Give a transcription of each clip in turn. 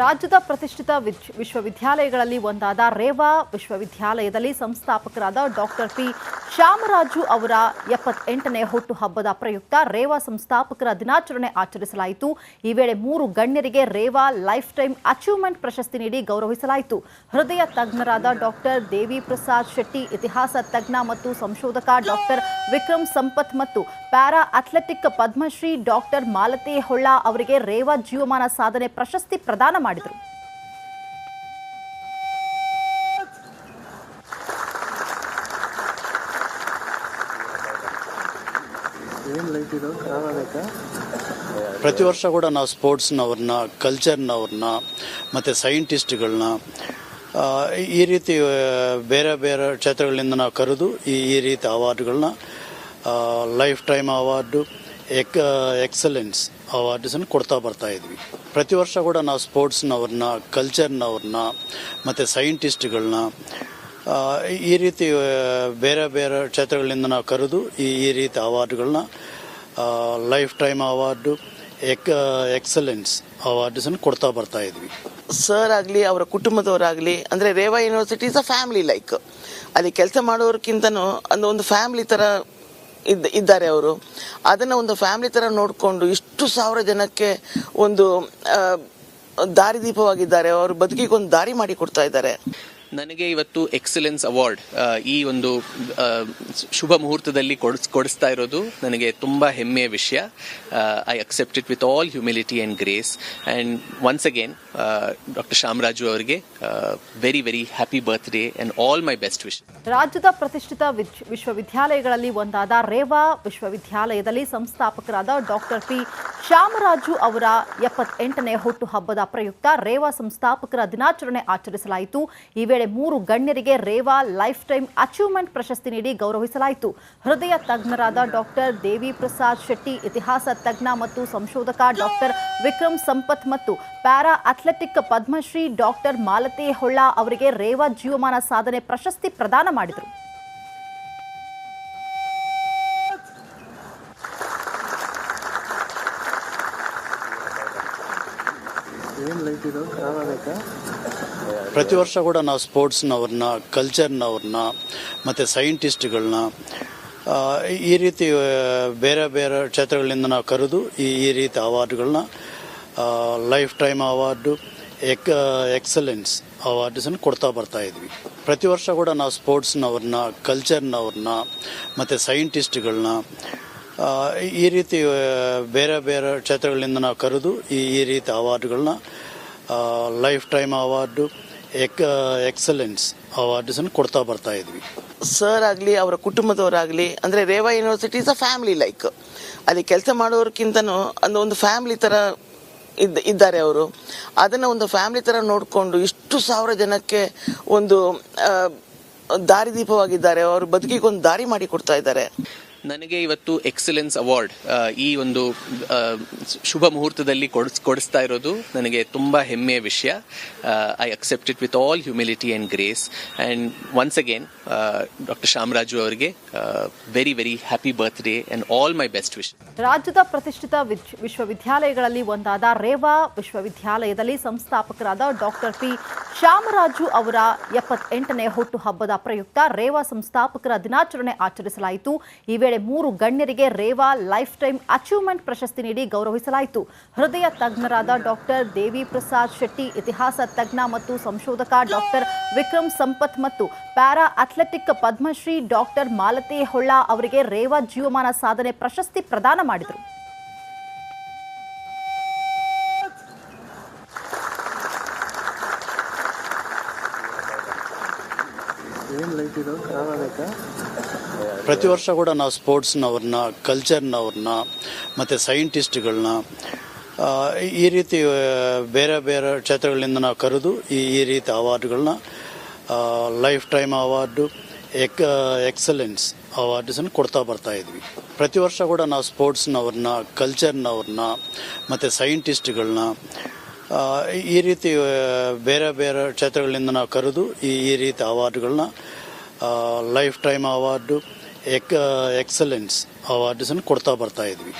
ರಾಜ್ಯದ ಪ್ರತಿಷ್ಠಿತ ವಿಶ್ವವಿದ್ಯಾಲಯಗಳಲ್ಲಿ ಒಂದಾದ ರೇವಾ ವಿಶ್ವವಿದ್ಯಾಲಯದಲ್ಲಿ ಸಂಸ್ಥಾಪಕರಾದ ಡಾಕ್ಟರ್ ಪಿ ಶ್ಯಾಮರಾಜು ಅವರ 78ನೇ ಹುಟ್ಟುಹಬ್ಬದ ಪ್ರಯುಕ್ತ ರೇವಾ ಸಂಸ್ಥಾಪಕರ ದಿನಾಚರಣೆ ಆಚರಿಸಲಾಯಿತು. ಈ ವೇಳೆ 3 ಗಣ್ಯರಿಗೆ ರೇವಾ ಲೈಫ್ ಟೈಮ್ ಅಚೀವ್ಮೆಂಟ್ ಪ್ರಶಸ್ತಿ ನೀಡಿ ಗೌರವಿಸಲಾಯಿತು. ಹೃದಯ ತಜ್ಞರಾದ ಡಾಕ್ಟರ್ ದೇವಿ ಪ್ರಸಾದ್ ಶೆಟ್ಟಿ, ಇತಿಹಾಸ ತಜ್ಞ ಮತ್ತು ಸಂಶೋಧಕ ಡಾಕ್ಟರ್ ವಿಕ್ರಮ್ ಸಂಪತ್ ಮತ್ತು para athletic Padmashri doctor Malathi Holla ಅವರಿಗೆ ರೇವಾ ಜೀವಮಾನ ಸಾಧನೆ ಪ್ರಶಸ್ತಿ ಪ್ರದಾನ ಮಾಡಿದರು. ಪ್ರತಿ ವರ್ಷ ಕೂಡ ನಾವು ಸ್ಪೋರ್ಟ್ಸ್ನವ್ರನ್ನ, ಕಲ್ಚರ್ನವ್ರನ್ನ ಮತ್ತು ಸೈಂಟಿಸ್ಟ್ಗಳನ್ನ ಈ ರೀತಿ ಬೇರೆ ಬೇರೆ ಕ್ಷೇತ್ರಗಳಿಂದ ನಾವು ಕರೆದು ಈ ರೀತಿ ಅವಾರ್ಡ್ಗಳನ್ನ ಲೈಫ್ ಟೈಮ್ ಅವಾರ್ಡು, ಎಕ್ಸಲೆನ್ಸ್ ಅವಾರ್ಡ್ಸನ್ನು ಕೊಡ್ತಾ ಬರ್ತಾ ಇದ್ವಿ. ಪ್ರತಿ ವರ್ಷ ಕೂಡ ನಾವು ಸ್ಪೋರ್ಟ್ಸ್ನವ್ರನ್ನ, ಕಲ್ಚರ್ನವ್ರನ್ನ ಮತ್ತು ಸೈಂಟಿಸ್ಟ್ಗಳನ್ನ ಈ ರೀತಿ ಬೇರೆ ಬೇರೆ ಕ್ಷೇತ್ರಗಳಿಂದ ನಾವು ಕರೆದು ಈ ರೀತಿ ಅವಾರ್ಡ್ಗಳನ್ನ ಲೈಫ್ ಟೈಮ್ ಅವಾರ್ಡು, ಎಕ್ಸಲೆನ್ಸ್ ಅವಾರ್ಡ್ಸನ್ನು ಕೊಡ್ತಾ ಬರ್ತಾ ಇದ್ವಿ. ಸರ್ ಆಗಲಿ ಅವರ ಕುಟುಂಬದವರಾಗಲಿ, ಅಂದರೆ Reva university is a family like. ಅಲ್ಲಿ ಕೆಲಸ ಮಾಡೋರ್ಕಿಂತನೂ ಒಂದು ಫ್ಯಾಮಿಲಿ ಥರ ಇದ್ದಾರೆ ಅವರು. ಅದನ್ನು ಒಂದು ಫ್ಯಾಮಿಲಿ ಥರ ನೋಡಿಕೊಂಡು ಇಷ್ಟು ಸಾವಿರ ಜನಕ್ಕೆ ಒಂದು ದಾರಿದೀಪವಾಗಿದ್ದಾರೆ. ಅವರು ಬದುಕಿಗೆ ಒಂದು ದಾರಿ ಮಾಡಿ ಕೊಡ್ತಾ ಇದ್ದಾರೆ. ನನಗೆ ಇವತ್ತು ಎಕ್ಸಲೆನ್ಸ್ ಅವಾರ್ಡ್ ಈ ಒಂದು ಶುಭ ಮುಹೂರ್ತದಲ್ಲಿ ಕೊಡಿಸ್ತಾ ಇರೋದು ನನಗೆ ತುಂಬ ಹೆಮ್ಮೆಯ ವಿಷಯ. I accept it with all humility and grace. And once again doctor Shyamaraju ಅವರಿಗೆ very very happy birthday and all my best wish. ರಾಜ್ಯದ ಪ್ರತಿಷ್ಠಿತ ವಿಶ್ವವಿದ್ಯಾಲಯಗಳಲ್ಲಿ ಒಂದಾದ ರೇವಾ ವಿಶ್ವವಿದ್ಯಾಲಯದಲ್ಲಿ ಸಂಸ್ಥಾಪಕರಾದ ಡಾಕ್ಟರ್ ಪಿ ಶ್ಯಾಮರಾಜು ಅವರ 78ನೇ ಹುಟ್ಟುಹಬ್ಬದ ಪ್ರಯುಕ್ತ ರೇವಾ ಸಂಸ್ಥಾಪಕರ ದಿನಾಚರಣೆ ಆಚರಿಸಲಾಯಿತು. ಈ ವೇಳೆ 3 ಗಣ್ಯರಿಗೆ ರೇವಾ ಲೈಫ್ ಟೈಮ್ ಅಚೀವ್ಮೆಂಟ್ ಪ್ರಶಸ್ತಿ ನೀಡಿ ಗೌರವಿಸಲಾಯಿತು. ಹೃದಯ ತಜ್ಞರಾದ ಡಾಕ್ಟರ್ ದೇವಿ ಪ್ರಸಾದ್ ಶೆಟ್ಟಿ, ಇತಿಹಾಸ ತಜ್ಞ ಮತ್ತು ಸಂಶೋಧಕ ಡಾಕ್ಟರ್ ವಿಕ್ರಮ್ ಸಂಪತ್ ಮತ್ತು para athletic Padmashri doctor Malathi Holla ಅವರಿಗೆ ರೇವಾ ಜೀವಮಾನ ಸಾಧನೆ ಪ್ರಶಸ್ತಿ ಪ್ರದಾನ ಮಾಡಿದರು. ಪ್ರತಿ ವರ್ಷ ಕೂಡ ನಾವು ಸ್ಪೋರ್ಟ್ಸ್ನವ್ರನ್ನ, ಕಲ್ಚರ್ನವ್ರನ್ನ ಮತ್ತು ಸೈಂಟಿಸ್ಟ್ಗಳನ್ನ ಈ ರೀತಿ ಬೇರೆ ಬೇರೆ ಕ್ಷೇತ್ರಗಳಿಂದ ನಾವು ಕರೆದು ಈ ರೀತಿ ಅವಾರ್ಡ್ಗಳನ್ನ ಲೈಫ್ ಟೈಮ್ ಅವಾರ್ಡು, ಎಕ್ಸಲೆನ್ಸ್ ಅವಾರ್ಡ್ಸನ್ನು ಕೊಡ್ತಾ ಬರ್ತಾ ಇದ್ವಿ. ಪ್ರತಿ ವರ್ಷ ಕೂಡ ನಾವು ಸ್ಪೋರ್ಟ್ಸ್ನವ್ರನ್ನ, ಕಲ್ಚರ್ನವ್ರನ್ನ ಮತ್ತು ಸೈಂಟಿಸ್ಟ್ಗಳನ್ನ ಈ ರೀತಿ ಬೇರೆ ಬೇರೆ ಕ್ಷೇತ್ರಗಳಿಂದ ನಾವು ಕರೆದು ಈ ರೀತಿ ಅವಾರ್ಡ್ಗಳನ್ನ ಲೈಫ್ ಟೈಮ್ ಅವಾರ್ಡು, ಎಕ್ಸಲೆನ್ಸ್ ಅವಾರ್ಡ್ಸನ್ನು ಕೊಡ್ತಾ ಬರ್ತಾ ಇದ್ವಿ. ಸರ್ ಆಗಲಿ ಅವರ ಕುಟುಂಬದವರಾಗಲಿ, ಅಂದರೆ Reva university is a family like. ಅಲ್ಲಿ ಕೆಲಸ ಮಾಡೋರ್ಕಿಂತನೂ ಒಂದು ಫ್ಯಾಮಿಲಿ ಥರ ಇದ್ದಾರೆ ಅವರು. ಅದನ್ನು ಒಂದು ಫ್ಯಾಮಿಲಿ ಥರ ನೋಡಿಕೊಂಡು ಇಷ್ಟು ಸಾವಿರ ಜನಕ್ಕೆ ಒಂದು ದಾರಿದೀಪವಾಗಿದ್ದಾರೆ. ಅವರು ಬದುಕಿಗೆ ಒಂದು ದಾರಿ ಮಾಡಿ ಕೊಡ್ತಾ ಇದ್ದಾರೆ. ನನಗೆ ಇವತ್ತು ಎಕ್ಸಲೆನ್ಸ್ ಅವಾರ್ಡ್ ಈ ಒಂದು ಶುಭ ಮುಹೂರ್ತದಲ್ಲಿ ಕೊಡಿಸ್ತಾ ಇರೋದು ನನಗೆ ತುಂಬ ಹೆಮ್ಮೆಯ ವಿಷಯ. I accept it with all humility and grace. And once again doctor Shyamaraju ಅವರಿಗೆ very very happy birthday and all my best wish. ರಾಜ್ಯದ ಪ್ರತಿಷ್ಠಿತ ವಿಶ್ವವಿದ್ಯಾಲಯಗಳಲ್ಲಿ ಒಂದಾದ ರೇವಾ ವಿಶ್ವವಿದ್ಯಾಲಯದಲ್ಲಿ ಸಂಸ್ಥಾಪಕರಾದ ಡಾಕ್ಟರ್ ಪಿ ಶ್ಯಾಮರಾಜು ಅವರ 78ನೇ ಹುಟ್ಟುಹಬ್ಬದ ಪ್ರಯುಕ್ತ ರೇವಾ ಸಂಸ್ಥಾಪಕರ ದಿನಾಚರಣೆ ಆಚರಿಸಲಾಯಿತು. ಈ ವೇಳೆ 3 ಗಣ್ಯರಿಗೆ ರೇವಾ ಲೈಫ್ ಟೈಮ್ ಅಚೀವ್ಮೆಂಟ್ ಪ್ರಶಸ್ತಿ ನೀಡಿ ಗೌರವಿಸಲಾಯಿತು. ಹೃದಯ ತಜ್ಞರಾದ ಡಾಕ್ಟರ್ ದೇವಿ ಪ್ರಸಾದ್ ಶೆಟ್ಟಿ, ಇತಿಹಾಸ ತಜ್ಞ ಮತ್ತು ಸಂಶೋಧಕ ಡಾಕ್ಟರ್ ವಿಕ್ರಮ್ ಸಂಪತ್ ಮತ್ತು para athletic Padmashri doctor Malathi Holla ಅವರಿಗೆ ರೇವಾ ಜೀವಮಾನ ಸಾಧನೆ ಪ್ರಶಸ್ತಿ ಪ್ರದಾನ ಮಾಡಿದರು. ಪ್ರತಿ ವರ್ಷ ಕೂಡ ನಾವು ಸ್ಪೋರ್ಟ್ಸ್ನವ್ರನ್ನ, ಕಲ್ಚರ್ನವ್ರನ್ನ ಮತ್ತು ಸೈಂಟಿಸ್ಟ್ಗಳನ್ನ ಈ ರೀತಿ ಬೇರೆ ಬೇರೆ ಕ್ಷೇತ್ರಗಳಿಂದ ನಾವು ಕರೆದು ಈ ರೀತಿ ಅವಾರ್ಡ್ಗಳನ್ನ ಲೈಫ್ ಟೈಮ್ ಅವಾರ್ಡು, ಎಕ್ಸಲೆನ್ಸ್ ಅವಾರ್ಡ್ಸನ್ನು ಕೊಡ್ತಾ ಬರ್ತಾ ಇದ್ವಿ. ಪ್ರತಿ ವರ್ಷ ಕೂಡ ನಾವು ಸ್ಪೋರ್ಟ್ಸ್ನವ್ರನ್ನ, ಕಲ್ಚರ್ನವ್ರನ್ನ ಮತ್ತು ಸೈಂಟಿಸ್ಟ್ಗಳನ್ನ ಈ ರೀತಿ ಬೇರೆ ಬೇರೆ ಕ್ಷೇತ್ರಗಳಿಂದ ನಾವು ಕರೆದು ಈ ರೀತಿ ಅವಾರ್ಡ್ಗಳನ್ನ ಲೈಫ್ ಟೈಮ್ ಅವಾರ್ಡು, ಎಕ್ಸಲೆನ್ಸ್ ಅವಾರ್ಡ್ಸನ್ನು ಕೊಡ್ತಾ ಬರ್ತಾ ಇದ್ವಿ.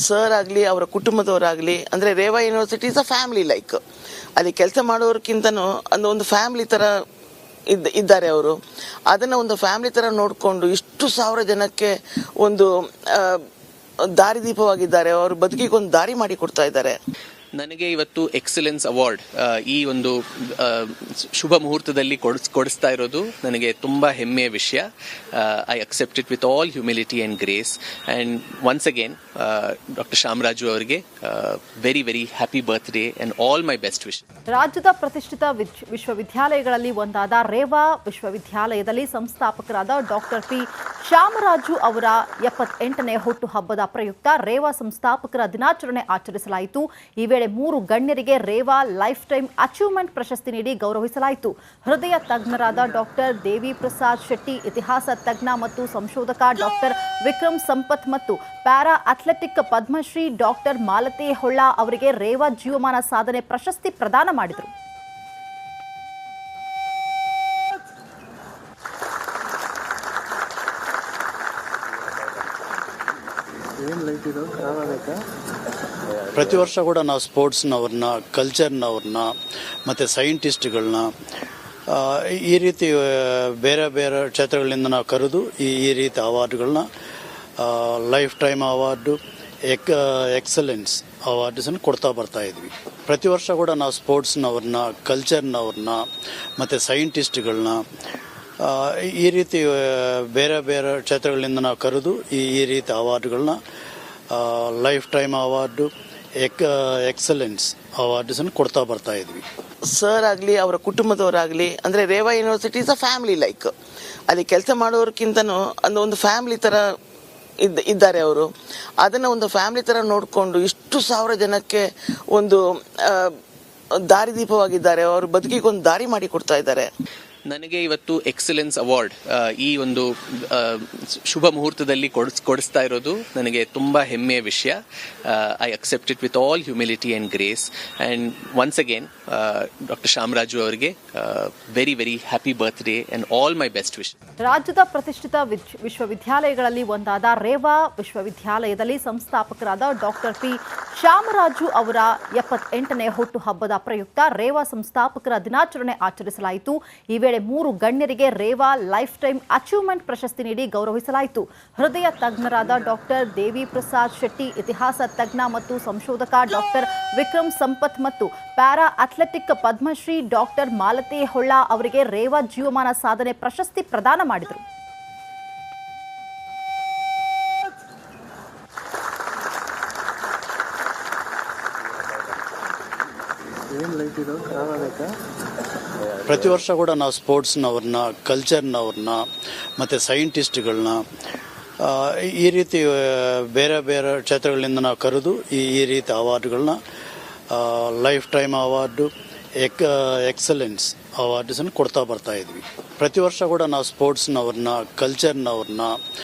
ಸರ್ ಆಗಲಿ ಅವರ ಕುಟುಂಬದವರಾಗಲಿ, ಅಂದರೆ Reva university is a family like. ಅಲ್ಲಿ ಕೆಲಸ ಮಾಡೋರ್ಕಿಂತನೂ ಒಂದು ಫ್ಯಾಮಿಲಿ ಥರ ಇದ್ದಾರೆ ಅವರು. ಅದನ್ನು ಒಂದು ಫ್ಯಾಮಿಲಿ ಥರ ನೋಡಿಕೊಂಡು ಇಷ್ಟು ಸಾವಿರ ಜನಕ್ಕೆ ಒಂದು ದಾರಿದೀಪವಾಗಿದ್ದಾರೆ. ಅವರು ಬದುಕಿಗೆ ಒಂದು ದಾರಿ ಮಾಡಿ ಕೊಡ್ತಾ ಇದ್ದಾರೆ. ನನಗೆ ಇವತ್ತು ಎಕ್ಸಲೆನ್ಸ್ ಅವಾರ್ಡ್ ಈ ಒಂದು ಶುಭ ಮುಹೂರ್ತದಲ್ಲಿ ಕೊಡಿಸ್ತಾ ಇರೋದು ನನಗೆ ತುಂಬ ಹೆಮ್ಮೆಯ ವಿಷಯ. I accept it with all humility and grace. And once again doctor Shyamaraju ಅವರಿಗೆ very very happy birthday and all my best wish. ರಾಜ್ಯದ ಪ್ರತಿಷ್ಠಿತ ವಿಶ್ವವಿದ್ಯಾಲಯಗಳಲ್ಲಿ ಒಂದಾದ ರೇವಾ ವಿಶ್ವವಿದ್ಯಾಲಯದಲ್ಲಿ ಸಂಸ್ಥಾಪಕರಾದ ಡಾಕ್ಟರ್ ಪಿ ಶ್ಯಾಮರಾಜು ಅವರ 78ನೇ ಹುಟ್ಟುಹಬ್ಬದ ಪ್ರಯುಕ್ತ ರೇವಾ ಸಂಸ್ಥಾಪಕರ ದಿನಾಚರಣೆ ಆಚರಿಸಲಾಯಿತು. ಈ ವೇಳೆ 3 ಗಣ್ಯರಿಗೆ ರೇವಾ ಲೈಫ್ ಟೈಮ್ ಅಚೀವ್ಮೆಂಟ್ ಪ್ರಶಸ್ತಿ ನೀಡಿ ಗೌರವಿಸಲಾಯಿತು. ಹೃದಯ ತಜ್ಞರಾದ ಡಾಕ್ಟರ್ ದೇವಿ ಪ್ರಸಾದ್ ಶೆಟ್ಟಿ, ಇತಿಹಾಸ ತಜ್ಞ ಮತ್ತು ಸಂಶೋಧಕ ಡಾಕ್ಟರ್ ವಿಕ್ರಮ್ ಸಂಪತ್ ಮತ್ತು para athletic Padmashri doctor Malathi Holla ಅವರಿಗೆ ರೇವಾ ಜೀವಮಾನ ಸಾಧನೆ ಪ್ರಶಸ್ತಿ ಪ್ರದಾನ ಮಾಡಿದರು. ಪ್ರತಿ ವರ್ಷ ಕೂಡ ನಾವು ಸ್ಪೋರ್ಟ್ಸ್ನವ್ರನ್ನ, ಕಲ್ಚರ್ನವ್ರನ್ನ ಮತ್ತು ಸೈಂಟಿಸ್ಟ್ಗಳನ್ನ ಈ ರೀತಿ ಬೇರೆ ಬೇರೆ ಕ್ಷೇತ್ರಗಳಿಂದ ನಾವು ಕರೆದು ಈ ರೀತಿ ಅವಾರ್ಡ್ಗಳನ್ನ ಲೈಫ್ ಟೈಮ್ ಅವಾರ್ಡು, ಎಕ್ಸಲೆನ್ಸ್ ಅವಾರ್ಡ್ಸನ್ನು ಕೊಡ್ತಾ ಬರ್ತಾ ಇದ್ವಿ. ಪ್ರತಿ ವರ್ಷ ಕೂಡ ನಾವು ಸ್ಪೋರ್ಟ್ಸ್ನವ್ರನ್ನ, ಕಲ್ಚರ್ನವ್ರನ್ನ ಮತ್ತು ಸೈಂಟಿಸ್ಟ್ಗಳನ್ನ ಈ ರೀತಿ ಬೇರೆ ಬೇರೆ ಕ್ಷೇತ್ರಗಳಿಂದ ನಾವು ಕರೆದು ಈ ರೀತಿ ಅವಾರ್ಡ್ಗಳನ್ನ ಲೈಫ್ ಟೈಮ್ ಅವಾರ್ಡು, ಎಕ್ಸಲೆನ್ಸ್ ಅವಾರ್ಡ್ಸನ್ನು ಕೊಡ್ತಾ ಬರ್ತಾ ಇದ್ವಿ. ಸರ್ ಆಗಲಿ ಅವರ ಕುಟುಂಬದವರಾಗಲಿ, ಅಂದರೆ Reva university is a family like. ಅಲ್ಲಿ ಕೆಲಸ ಮಾಡೋರ್ಕಿಂತನೂ ಒಂದು ಫ್ಯಾಮಿಲಿ ಥರ ಇದ್ದಾರೆ ಅವರು. ಅದನ್ನು ಒಂದು ಫ್ಯಾಮಿಲಿ ಥರ ನೋಡಿಕೊಂಡು ಇಷ್ಟು ಸಾವಿರ ಜನಕ್ಕೆ ಒಂದು ದಾರಿದೀಪವಾಗಿದ್ದಾರೆ. ಅವರು ಬದುಕಿಗೆ ಒಂದು ದಾರಿ ಮಾಡಿ ಕೊಡ್ತಾ ಇದ್ದಾರೆ. ನನಗೆ ಇವತ್ತು ಎಕ್ಸಲೆನ್ಸ್ ಅವಾರ್ಡ್ ಈ ಒಂದು ಶುಭ ಮುಹೂರ್ತದಲ್ಲಿ ಕೊಡಿಸ್ತಾ ಇರೋದು ನನಗೆ ತುಂಬ ಹೆಮ್ಮೆಯ ವಿಷಯ. I accept it with all humility and grace. And once again doctor Shyamaraju ಅವರಿಗೆ very very happy birthday and all my best wish. ರಾಜ್ಯದ ಪ್ರತಿಷ್ಠಿತ ವಿಶ್ವವಿದ್ಯಾಲಯಗಳಲ್ಲಿ ಒಂದಾದ ರೇವಾ ವಿಶ್ವವಿದ್ಯಾಲಯದಲ್ಲಿ ಸಂಸ್ಥಾಪಕರಾದ ಡಾಕ್ಟರ್ ಪಿ ಶ್ಯಾಮರಾಜು ಅವರ 78ನೇ ಹುಟ್ಟುಹಬ್ಬದ ಪ್ರಯುಕ್ತ ರೇವಾ ಸಂಸ್ಥಾಪಕರ ದಿನಾಚರಣೆ ಆಚರಿಸಲಾಯಿತು. ಈ ವೇಳೆ 3 ಗಣ್ಯರಿಗೆ ರೇವಾ ಲೈಫ್ ಟೈಮ್ ಅಚೀವ್ಮೆಂಟ್ ಪ್ರಶಸ್ತಿ ನೀಡಿ ಗೌರವಿಸಲಾಯಿತು. ಹೃದಯ ತಜ್ಞರಾದ ಡಾಕ್ಟರ್ ದೇವಿ ಪ್ರಸಾದ್ ಶೆಟ್ಟಿ, ಇತಿಹಾಸ ತಜ್ಞ ಮತ್ತು ಸಂಶೋಧಕ ಡಾಕ್ಟರ್ ವಿಕ್ರಮ್ ಸಂಪತ್ ಮತ್ತು para athletic Padmashri doctor Malathi Holla ಅವರಿಗೆ ರೇವಾ ಜೀವಮಾನ ಸಾಧನೆ ಪ್ರಶಸ್ತಿ ಪ್ರದಾನ ಮಾಡಿದರು. ಪ್ರತಿ ವರ್ಷ ಕೂಡ ನಾವು ಸ್ಪೋರ್ಟ್ಸ್ನವ್ರನ್ನ, ಕಲ್ಚರ್ನವ್ರನ್ನ ಮತ್ತು ಸೈಂಟಿಸ್ಟ್ಗಳನ್ನ ಈ ರೀತಿ ಬೇರೆ ಬೇರೆ ಕ್ಷೇತ್ರಗಳಿಂದ ನಾವು ಕರೆದು ಈ ರೀತಿ ಅವಾರ್ಡ್ಗಳನ್ನ ಲೈಫ್ ಟೈಮ್ ಅವಾರ್ಡು, ಎಕ್ಸಲೆನ್ಸ್ ಅವಾರ್ಡ್ಸನ್ನು ಕೊಡ್ತಾ ಬರ್ತಾ ಇದ್ವಿ. ಪ್ರತಿ ವರ್ಷ ಕೂಡ ನಾವು ಸ್ಪೋರ್ಟ್ಸ್ನವ್ರನ್ನ, ಕಲ್ಚರ್ನವ್ರನ್ನ